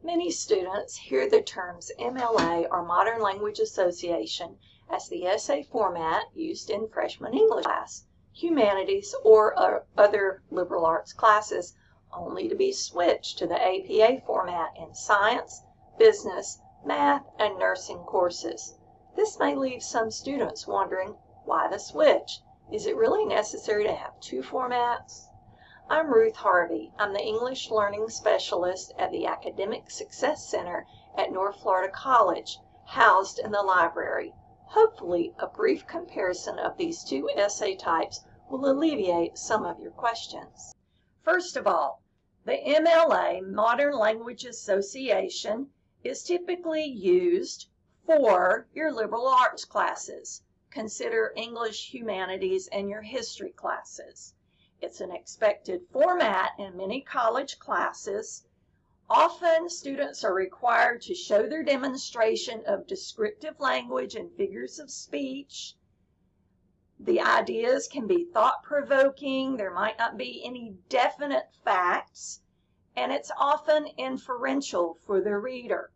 Many students hear the terms MLA or Modern Language Association as the essay format used in freshman English class, humanities, or other liberal arts classes, only to be switched to the APA format in science, business, math, and nursing courses. This may leave some students wondering, why the switch? Is it really necessary to have two formats? I'm Ruth Harvey. I'm the English Learning Specialist at the Academic Success Center at North Florida College, housed in the library. Hopefully, a brief comparison of these two essay types will alleviate some of your questions. First of all, the MLA, Modern Language Association, is typically used for your liberal arts classes. Consider English, humanities, and your history classes. It's an expected format in many college classes. Often, students are required to show their demonstration of descriptive language and figures of speech. The ideas can be thought-provoking. There might not be any definite facts, and it's often inferential for the reader.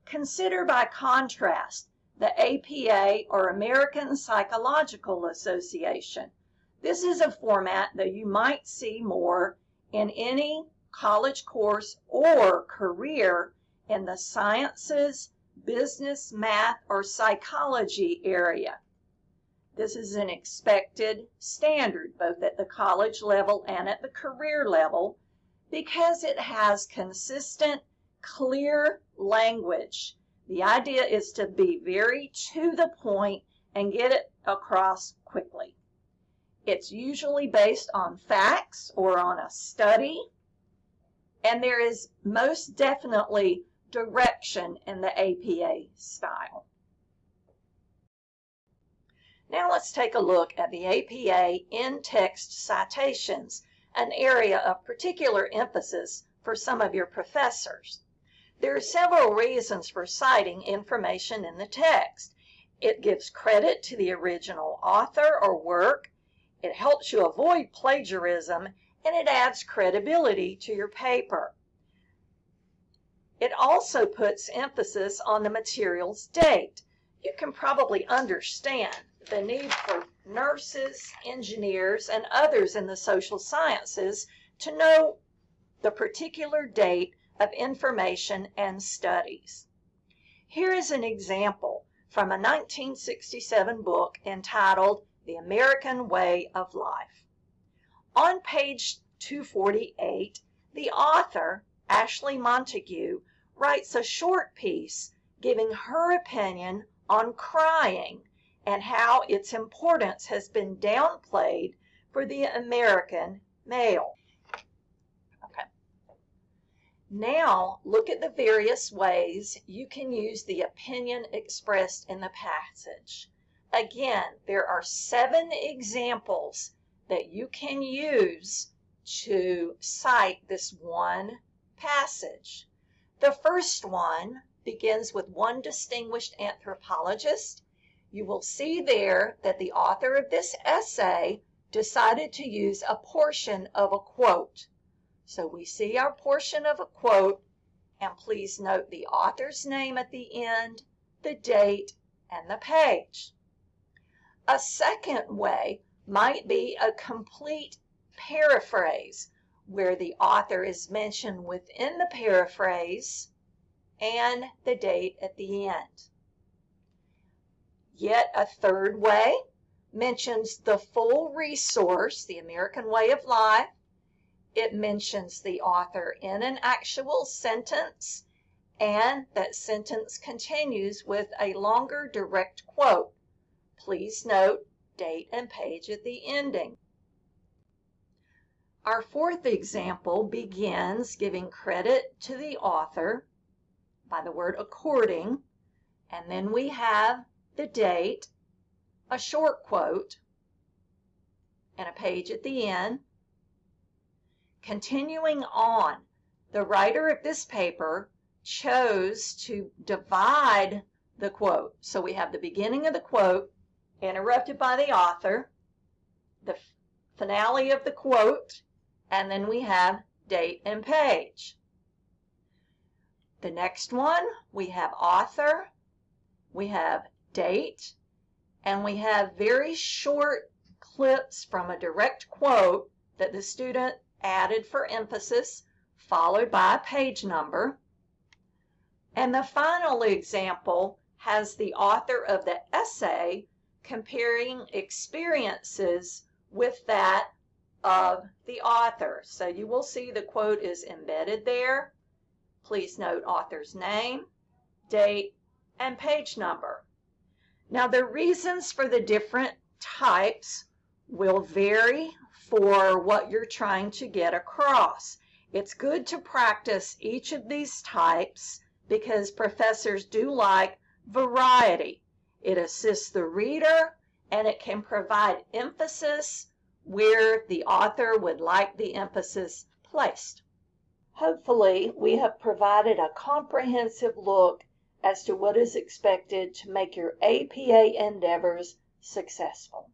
Consider, by contrast, the APA, or American Psychological Association. This is a format that you might see more in any college course or career in the sciences, business, math, or psychology area. This is an expected standard both at the college level and at the career level because it has consistent, clear language. The idea is to be very to the point and get it across quickly. It's usually based on facts or on a study, and there is most definitely direction in the APA style. Now let's take a look at the APA in-text citations, an area of particular emphasis for some of your professors. There are several reasons for citing information in the text. It gives credit to the original author or work. It helps you avoid plagiarism, and it adds credibility to your paper. It also puts emphasis on the material's date. You can probably understand the need for nurses, engineers, and others in the social sciences to know the particular date of information and studies. Here is an example from a 1967 book entitled The American Way of Life. On page 248, the author, Ashley Montague, writes a short piece giving her opinion on crying and how its importance has been downplayed for the American male. Okay. Now, look at the various ways you can use the opinion expressed in the passage. Again, there are 7 examples that you can use to cite this one passage. The first one begins with one distinguished anthropologist. You will see there that the author of this essay decided to use a portion of a quote. So we see our portion of a quote, and please note the author's name at the end, the date, and the page. A second way might be a complete paraphrase, where the author is mentioned within the paraphrase and the date at the end. Yet a third way mentions the full resource, The American Way of Life. It mentions the author in an actual sentence, and that sentence continues with a longer direct quote. Please note date and page at the ending. Our fourth example begins giving credit to the author by the word according, and then we have the date, a short quote, and a page at the end. Continuing on, the writer of this paper chose to divide the quote. So we have the beginning of the quote, interrupted by the author, the finale of the quote, and then we have date and page. The next one, we have author, we have date, and we have very short clips from a direct quote that the student added for emphasis, followed by a page number. And the final example has the author of the essay comparing experiences with that of the author. So you will see the quote is embedded there. Please note author's name, date, and page number. Now the reasons for the different types will vary for what you're trying to get across. It's good to practice each of these types because professors do like variety. It assists the reader and it can provide emphasis where the author would like the emphasis placed. Hopefully, we have provided a comprehensive look as to what is expected to make your APA endeavors successful.